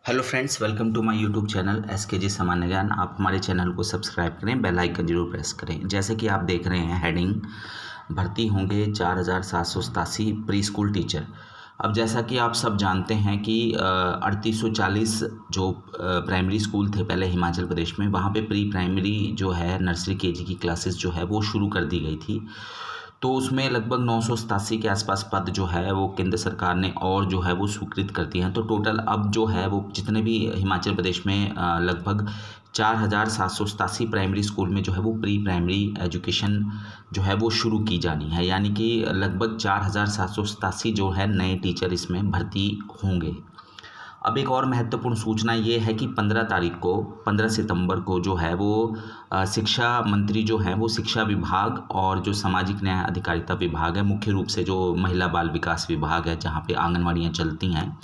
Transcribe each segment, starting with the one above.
Hello friends, welcome to my YouTube channel SKG सामान्य ज्ञान। आप हमारे चैनल को सब्सक्राइब करें, बेल आइकन जरूर प्रेस करें। जैसे कि आप देख रहे हैं हेडिंग, भर्ती होंगे 4787 प्री स्कूल टीचर। अब जैसा कि आप सब जानते हैं कि 3840 जो प्राइमरी स्कूल थे पहले हिमाचल प्रदेश में, वहाँ पे प्री प्राइमरी जो है नर्सरी केजी की क्लासेस जो है वो शुरू कर दी गई थी। तो उसमें लगभग 987 के आसपास पद जो है वो केंद्र सरकार ने और जो है वो स्वीकृत कर दिए हैं। तो टोटल अब जो है वो जितने भी हिमाचल प्रदेश में लगभग 4787 प्राइमरी स्कूल में जो है वो प्री प्राइमरी एजुकेशन जो है वो शुरू की जानी है, यानी कि लगभग 4787 जो है नए टीचर इसमें भर्ती होंगे। अब एक और महत्वपूर्ण सूचना ये है कि 15 सितंबर को जो है वो शिक्षा मंत्री जो हैं वो शिक्षा विभाग और जो सामाजिक न्याय अधिकारिता विभाग है, मुख्य रूप से जो महिला बाल विकास विभाग है जहाँ पे आंगनवाड़ियाँ चलती हैं,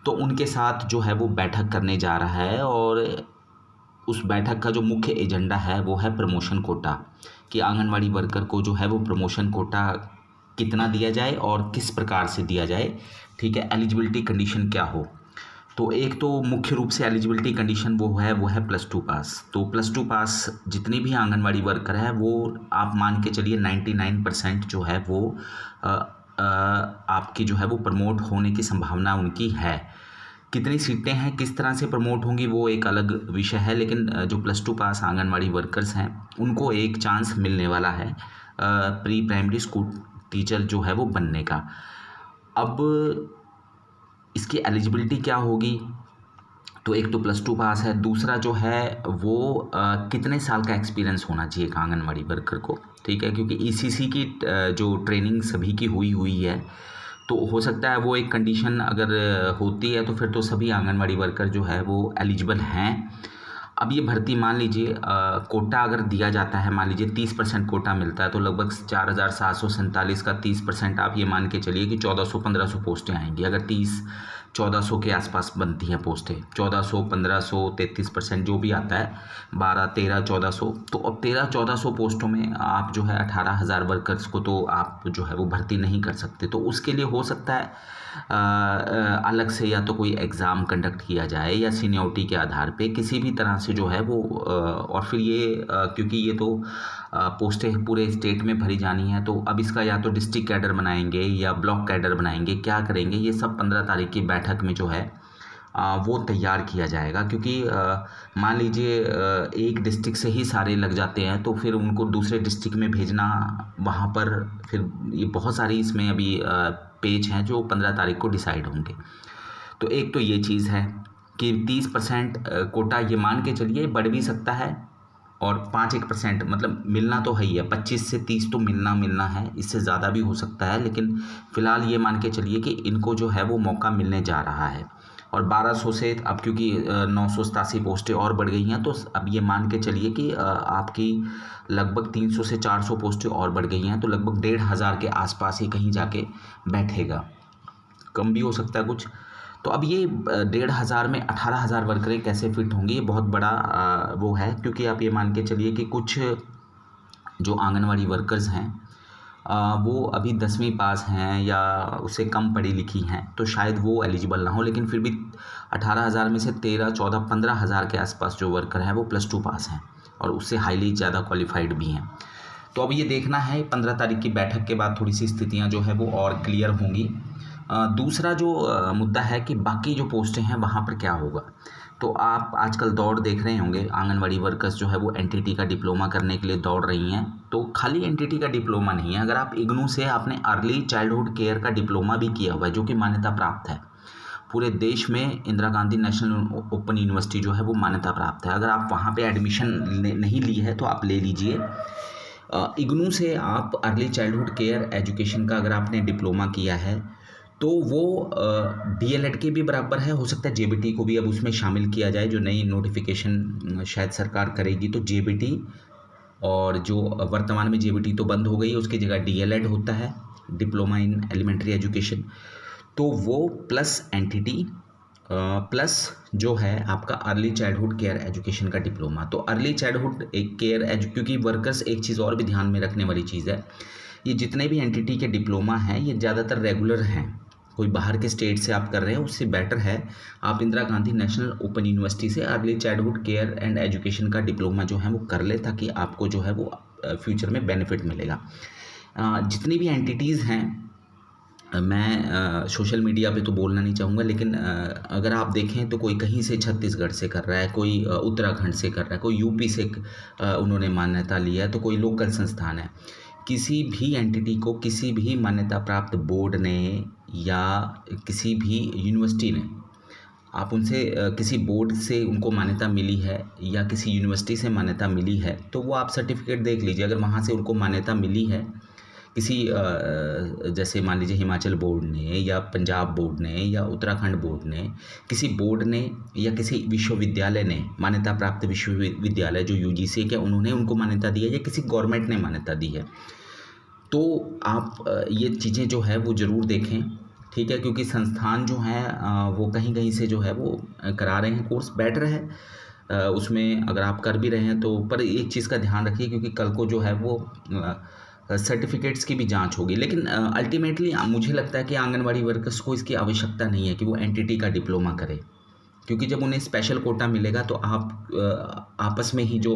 तो उनके साथ जो है वो बैठक करने जा रहा है। और उस बैठक का जो मुख्य एजेंडा है वो है प्रमोशन कोटा, कि आंगनवाड़ी वर्कर को जो है वो प्रमोशन कोटा कितना दिया जाए और किस प्रकार से दिया जाए। ठीक है, एलिजिबिलिटी कंडीशन क्या हो। तो एक तो मुख्य रूप से एलिजिबिलिटी कंडीशन वो है +2 पास। तो +2 पास जितनी भी आंगनवाड़ी वर्कर है वो आप मान के चलिए 99% जो है वो आपकी जो है वो प्रमोट होने की संभावना उनकी है। कितनी सीटें हैं, किस तरह से प्रमोट होंगी वो एक अलग विषय है, लेकिन जो +2 पास आंगनवाड़ी वर्कर्स हैं उनको एक चांस मिलने वाला है प्री प्राइमरी स्कूल टीचर जो है वो बनने का। अब इसकी एलिजिबिलिटी क्या होगी, तो एक तो +2 पास है, दूसरा जो है वो कितने साल का एक्सपीरियंस होना चाहिए एक आंगनवाड़ी वर्कर को। ठीक है, क्योंकि ईसीसी की जो ट्रेनिंग सभी की हुई है, तो हो सकता है वो एक कंडीशन अगर होती है तो फिर तो सभी आंगनवाड़ी वर्कर जो है वो एलिजिबल हैं। अब ये भर्ती मान लीजिए कोटा अगर दिया जाता है, मान लीजिए 30% कोटा मिलता है, तो लगभग 4747 का 30% आप ये मान के चलिए कि 1400-1500 पोस्टें आएंगी। अगर 1400 के आसपास बनती हैं पोस्टें, 1400, 1500, 33% जो भी आता है, 12, 13, 1400, तो अब 13-1400 पोस्टों में आप जो है 18,000 वर्कर्स को तो आप जो है वो भर्ती नहीं कर सकते। तो उसके लिए हो सकता है अलग से या तो कोई एग्ज़ाम कंडक्ट किया जाए या सीनियरिटी के आधार पे किसी भी तरह से जो है वो और फिर ये क्योंकि ये तो पोस्टें पूरे स्टेट में भरी जानी है, तो अब इसका या तो डिस्ट्रिक्ट कैडर बनाएंगे या ब्लॉक कैडर बनाएंगे, क्या करेंगे ये सब 15 तारीख की बैठक में जो है वो तैयार किया जाएगा। क्योंकि मान लीजिए एक डिस्ट्रिक्ट से ही सारे लग जाते हैं तो फिर उनको दूसरे डिस्ट्रिक्ट में भेजना, वहाँ पर फिर ये बहुत सारी इसमें अभी पेज हैं जो 15 तारीख को डिसाइड होंगे। तो एक तो ये चीज़ है कि 30% कोटा ये मान के चलिए बढ़ भी सकता है, और 5-1% मतलब मिलना तो है ही है, 25 से 30 तो मिलना है, इससे ज़्यादा भी हो सकता है, लेकिन फ़िलहाल ये मान के चलिए कि इनको जो है वो मौका मिलने जा रहा है। और 1200 से अब क्योंकि 987 पोस्टें और बढ़ गई हैं, तो अब ये मान के चलिए कि आपकी लगभग 300 से 400 पोस्टें और बढ़ गई हैं, तो लगभग 1500 के आसपास ही कहीं जाके बैठेगा, कम भी हो सकता है कुछ। तो अब ये 1500 में 18,000 वर्करें कैसे फिट होंगी, ये बहुत बड़ा वो है। क्योंकि आप ये मान के चलिए कि कुछ जो आंगनवाड़ी वर्कर्स हैं वो अभी 10वीं पास हैं या उससे कम पढ़ी लिखी हैं, तो शायद वो एलिजिबल ना हो, लेकिन फिर भी 18,000 में से 13, 14, 15,000 के आसपास जो वर्कर हैं वो +2 पास हैं और उससे हाईली ज़्यादा क्वालिफाइड भी हैं। तो अब ये देखना है 15 तारीख की बैठक के बाद थोड़ी सी स्थितियाँ जो है वो और क्लियर होंगी। दूसरा जो मुद्दा है कि बाकी जो पोस्टें हैं वहाँ पर क्या होगा। तो आप आजकल दौड़ देख रहे होंगे, आंगनवाड़ी वर्कर्स जो है वो एनटीटी का डिप्लोमा करने के लिए दौड़ रही हैं। तो खाली एनटीटी का डिप्लोमा नहीं है, अगर आप इग्नू से आपने अर्ली चाइल्डहुड केयर का डिप्लोमा भी किया हुआ है जो कि मान्यता प्राप्त है, पूरे देश में Indira Gandhi National Open university जो है वो मान्यता प्राप्त है, अगर आप वहाँ पे एडमिशन नहीं ली है तो आप ले लीजिए। इग्नू से आप अर्ली चाइल्डहुड केयर एजुकेशन का अगर आपने डिप्लोमा किया है तो वो डीएलएड के भी बराबर है, हो सकता है जेबीटी को भी अब उसमें शामिल किया जाए, जो नई नोटिफिकेशन शायद सरकार करेगी तो जेबीटी, और जो वर्तमान में जेबीटी तो बंद हो गई है उसकी जगह डीएलएड होता है, डिप्लोमा इन एलिमेंट्री एजुकेशन, तो वो प्लस एनटीटी प्लस जो है आपका अर्ली चाइल्डहुड केयर एजुकेशन का डिप्लोमा। तो अर्ली चाइल्डहुड केयर क्योंकि वर्कर्स एक चीज़ और भी ध्यान में रखने वाली चीज़ है, ये जितने भी एनटीटी के डिप्लोमा हैं ये ज़्यादातर रेगुलर हैं, कोई बाहर के स्टेट से आप कर रहे हैं उससे बेटर है आप Indira Gandhi National Open University से early childhood care and education का डिप्लोमा जो है वो कर ले, ताकि आपको जो है वो फ्यूचर में बेनिफिट मिलेगा। जितनी भी एंटिटीज़ हैं, मैं सोशल मीडिया पे तो बोलना नहीं चाहूँगा, लेकिन अगर आप देखें तो कोई कहीं से छत्तीसगढ़ से कर रहा है, कोई उत्तराखंड से कर रहा है, कोई यूपी से उन्होंने मान्यता लिया है, तो कोई लोकल संस्थान है। किसी भी एंटिटी को किसी भी मान्यता प्राप्त बोर्ड ने या किसी भी यूनिवर्सिटी ने, आप उनसे किसी बोर्ड से उनको मान्यता मिली है या किसी यूनिवर्सिटी से मान्यता मिली है, तो वो आप सर्टिफिकेट देख लीजिए। अगर वहाँ से उनको मान्यता मिली है किसी जैसे मान लीजिए हिमाचल बोर्ड ने या पंजाब बोर्ड ने या उत्तराखंड बोर्ड ने, किसी बोर्ड ने या किसी विश्वविद्यालय ने, मान्यता प्राप्त विश्वविद्यालय जो यूजीसी के, उन्होंने उनको मान्यता दी है या किसी गवर्नमेंट ने मान्यता दी है, तो आप ये चीज़ें जो है वो ज़रूर देखें, ठीक है। क्योंकि संस्थान जो हैं वो कहीं कहीं से जो है वो करा रहे हैं कोर्स, बेटर है उसमें अगर आप कर भी रहे हैं तो। पर एक चीज़ का ध्यान रखिए, क्योंकि कल को जो है वो सर्टिफिकेट्स की भी जांच होगी, लेकिन अल्टीमेटली मुझे लगता है कि आंगनवाड़ी वर्कर्स को इसकी आवश्यकता नहीं है कि वो एनटीटी का डिप्लोमा करें, क्योंकि जब उन्हें स्पेशल कोटा मिलेगा तो आप आपस में ही जो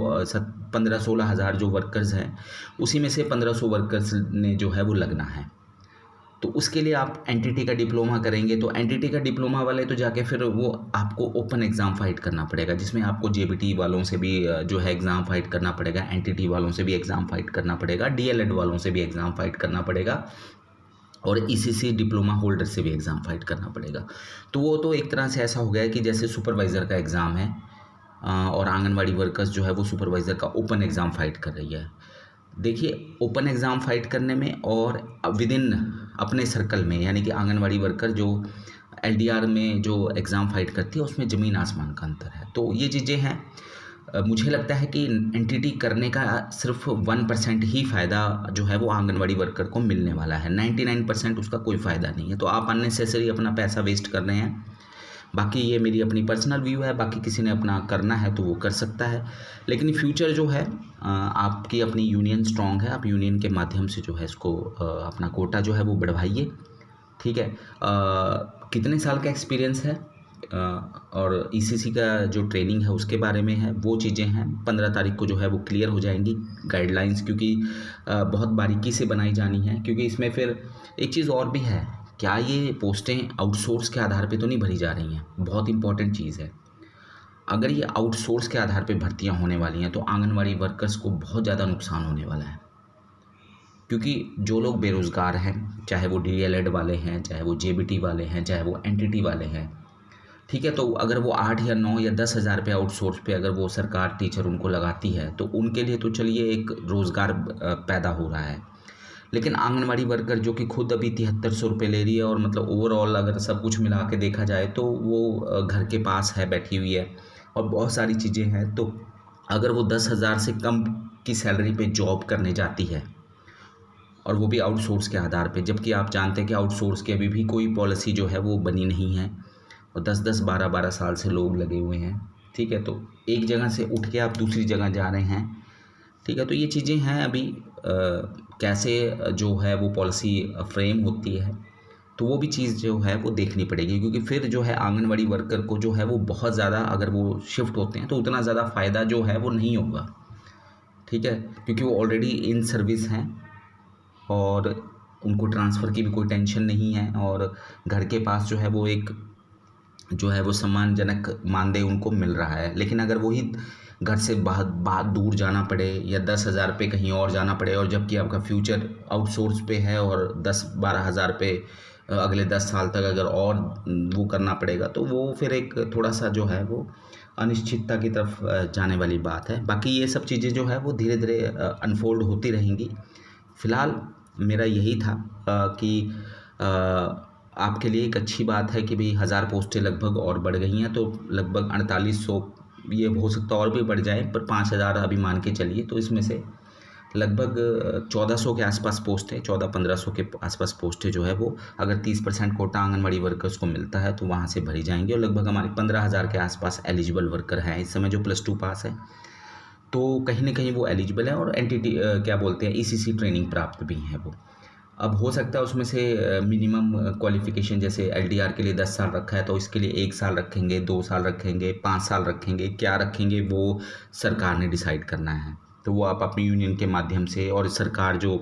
15-16 हज़ार जो वर्कर्स हैं, उसी में से 1500 वर्कर्स ने जो है वो लगना है। तो उसके लिए आप एनटीटी का डिप्लोमा करेंगे, तो एनटीटी का डिप्लोमा वाले तो जाके फिर वो आपको ओपन एग्ज़ाम फाइट करना पड़ेगा, जिसमें आपको जेबीटी वालों से भी जो है एग्ज़ाम फाइट करना पड़ेगा, एनटीटी वालों से भी एग्ज़ाम फाइट करना पड़ेगा, डीएलएड वालों से भी एग्ज़ाम फाइट करना पड़ेगा, और ईसीसी डिप्लोमा होल्डर से भी एग्ज़ाम फाइट करना पड़ेगा। तो वो तो एक तरह से ऐसा हो गया है कि जैसे सुपरवाइज़र का एग्ज़ाम है, और आंगनवाड़ी वर्कर्स जो है वो सुपरवाइज़र का ओपन एग्ज़ाम फाइट कर रही है। देखिए, ओपन एग्ज़ाम फाइट करने में और विद इन अपने सर्कल में, यानी कि आंगनवाड़ी वर्कर जो एलडीआर में जो एग्ज़ाम फाइट करती है, उसमें ज़मीन आसमान का अंतर है। तो ये चीज़ें हैं। मुझे लगता है कि एनटीटी करने का सिर्फ 1% ही फ़ायदा जो है वो आंगनवाड़ी वर्कर को मिलने वाला है, 99% उसका कोई फ़ायदा नहीं है। तो आप अननेसेसरी अपना पैसा वेस्ट कर रहे हैं। बाकी ये मेरी अपनी पर्सनल व्यू है, बाकी किसी ने अपना करना है तो वो कर सकता है, लेकिन फ्यूचर जो है आपकी अपनी यूनियन स्ट्रांग है, आप यूनियन के माध्यम से जो है इसको अपना कोटा जो है वो बढ़वाइए, ठीक है। कितने साल का एक्सपीरियंस है और ईसीसी का जो ट्रेनिंग है उसके बारे में है, वो चीज़ें हैं 15 तारीख को जो है वो क्लियर हो जाएंगी गाइडलाइंस, क्योंकि बहुत बारीकी से बनाई जानी है। क्योंकि इसमें फिर एक चीज़ और भी है, क्या ये पोस्टें आउटसोर्स के आधार पे तो नहीं भरी जा रही हैं, बहुत इंपॉर्टेंट चीज़ है। अगर ये आउटसोर्स के आधार पे भर्तियां होने वाली हैं तो आंगनवाड़ी वर्कर्स को बहुत ज़्यादा नुकसान होने वाला है, क्योंकि जो लोग बेरोज़गार हैं, चाहे वो डीएलएड वाले हैं, चाहे वो जेबीटी वाले हैं, चाहे वो एनटीटी वाले हैं, ठीक है, तो अगर वो 8 या 9 या 10 हज़ार रुपये आउटसोर्स पे अगर वो सरकार टीचर उनको लगाती है तो उनके लिए तो चलिए एक रोज़गार पैदा हो रहा है। लेकिन आंगनवाड़ी वर्कर जो कि खुद अभी 7300 रुपये ले रही है, और मतलब ओवरऑल अगर सब कुछ मिला के देखा जाए तो वो घर के पास है, बैठी हुई है, और बहुत सारी चीज़ें हैं। तो अगर वो 10,000 से कम की सैलरी पे जॉब करने जाती है, और वो भी आउटसोर्स के आधार पे, जबकि आप जानते हैं कि आउटसोर्स की अभी भी कोई पॉलिसी जो है वो बनी नहीं है, और 10-10, 12-12 साल से लोग लगे हुए हैं, ठीक है। तो एक जगह से उठ के आप दूसरी जगह जा रहे हैं, ठीक है। तो ये चीज़ें हैं अभी कैसे जो है वो पॉलिसी फ्रेम होती है, तो वो भी चीज़ जो है वो देखनी पड़ेगी, क्योंकि फिर जो है आंगनवाड़ी वर्कर को जो है वो बहुत ज़्यादा, अगर वो शिफ्ट होते हैं तो उतना ज़्यादा फ़ायदा जो है वो नहीं होगा, ठीक है, क्योंकि वो ऑलरेडी इन सर्विस हैं और उनको ट्रांसफ़र की भी कोई टेंशन नहीं है, और घर के पास जो है वो एक जो है वो सम्मानजनक मानदेय उनको मिल रहा है। लेकिन अगर वही घर से बहुत दूर जाना पड़े या 10,000 रुपये कहीं और जाना पड़े, और जबकि आपका फ्यूचर आउटसोर्स पे है, और 10-12 हज़ार रुपये अगले 10 साल तक अगर और वो करना पड़ेगा, तो वो फिर एक थोड़ा सा जो है वो अनिश्चितता की तरफ जाने वाली बात है। बाकी ये सब चीज़ें जो है वो धीरे धीरे अनफोल्ड होती रहेंगी। फ़िलहाल मेरा यही था कि आपके लिए एक अच्छी बात है कि भाई 1000 पोस्टें लगभग और बढ़ गई हैं, तो लगभग 4800, ये हो सकता है और भी बढ़ जाए, पर 5000 अभी मान के चलिए, तो इसमें से लगभग 1400 के आसपास पोस्टें, 1400-1500 के आसपास पोस्टें जो है वो अगर 30% कोटा आंगनवाड़ी वर्कर्स को मिलता है तो वहाँ से भरी जाएंगी, और लगभग हमारे 15,000 के आसपास एलिजिबल वर्कर हैं इस समय जो +2 पास है, तो कहीं ना कहीं वो एलिजिबल है, और एनटीटी क्या बोलते हैं ईसीसी ट्रेनिंग प्राप्त भी हैं वो। अब हो सकता है उसमें से मिनिमम क्वालिफ़िकेशन जैसे एलडीआर के लिए 10 साल रखा है तो इसके लिए 1 साल रखेंगे, 2 साल रखेंगे, 5 साल रखेंगे, क्या रखेंगे वो सरकार ने डिसाइड करना है। तो वो आप अपनी यूनियन के माध्यम से, और सरकार जो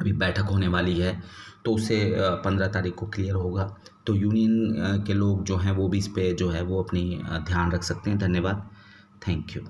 अभी बैठक होने वाली है तो उससे 15 तारीख को क्लियर होगा। तो यूनियन के लोग जो हैं वो भी इस पे जो है वो अपनी ध्यान रख सकते हैं। धन्यवाद। Thank you.